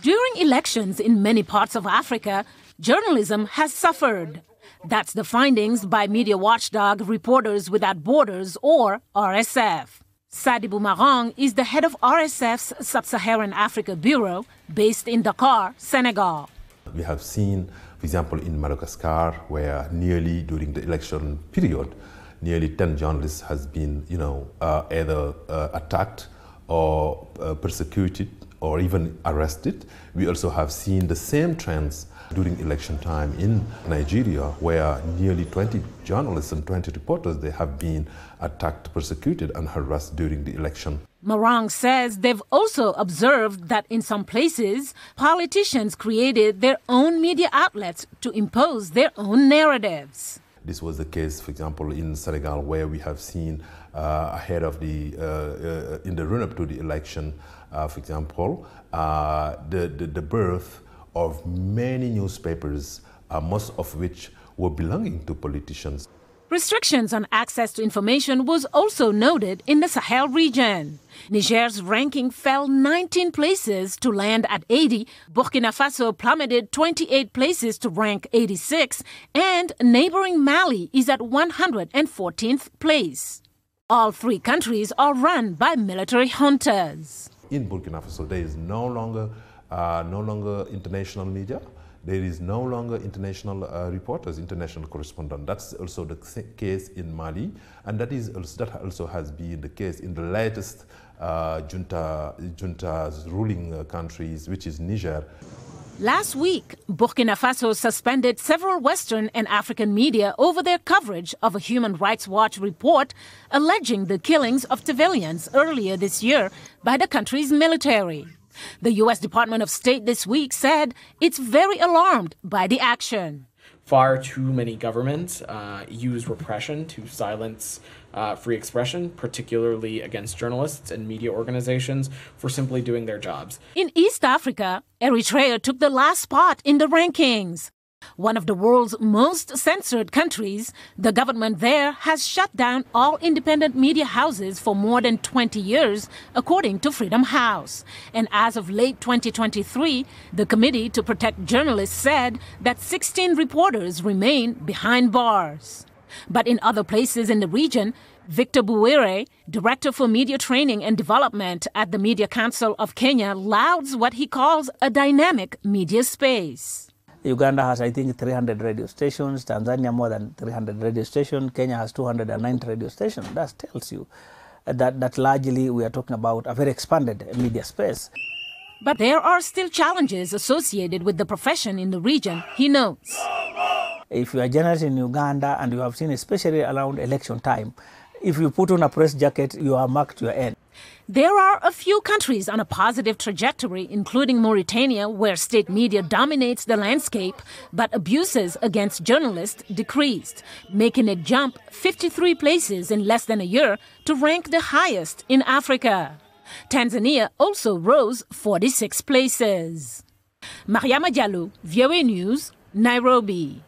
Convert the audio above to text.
During elections in many parts of Africa, journalism has suffered. That's the findings by media watchdog Reporters Without Borders, or RSF. Sadibou Marang is the head of RSF's Sub-Saharan Africa Bureau, based in Dakar, Senegal. We have seen, for example, in Madagascar, where nearly during the election period, nearly 10 journalists has been, either attacked or persecuted or even arrested. We also have seen the same trends during election time in Nigeria, where nearly 20 journalists and 20 reporters, they have been attacked, persecuted and harassed during the election. Marang says they've also observed that in some places, politicians created their own media outlets to impose their own narratives. This was the case, for example, in Senegal, where we have seen ahead of in the run-up to the election, for example, the birth of many newspapers, most of which were belonging to politicians. Restrictions on access to information was also noted in the Sahel region. Niger's ranking fell 19 places to land at 80, Burkina Faso plummeted 28 places to rank 86, and neighboring Mali is at 114th place. All three countries are run by military juntas. In Burkina Faso, there is no longer international media. There is no longer international reporters, international correspondents. That's also the case in Mali, and that also has been the case in the latest junta's ruling countries, which is Niger. Last week, Burkina Faso suspended several Western and African media over their coverage of a Human Rights Watch report alleging the killings of civilians earlier this year by the country's military. The U.S. Department of State this week said it's very alarmed by the action. Far too many governments use repression to silence free expression, particularly against journalists and media organizations, for simply doing their jobs. In East Africa, Eritrea took the last spot in the rankings. One of the world's most censored countries, the government there has shut down all independent media houses for more than 20 years, according to Freedom House. And as of late 2023, the Committee to Protect Journalists said that 16 reporters remain behind bars. But in other places in the region, Victor Buwere, Director for Media Training and Development at the Media Council of Kenya, lauds what he calls a dynamic media space. Uganda has, I think, 300 radio stations, Tanzania more than 300 radio stations, Kenya has 290 radio stations. That tells you that largely we are talking about a very expanded media space. But there are still challenges associated with the profession in the region, he notes. If you are a journalist in Uganda and you have seen, especially around election time, if you put on a press jacket, you are marked your end. There are a few countries on a positive trajectory, including Mauritania, where state media dominates the landscape, but abuses against journalists decreased, making it jump 53 places in less than a year to rank the highest in Africa. Tanzania also rose 46 places. Mariama Diallo, VOA News, Nairobi.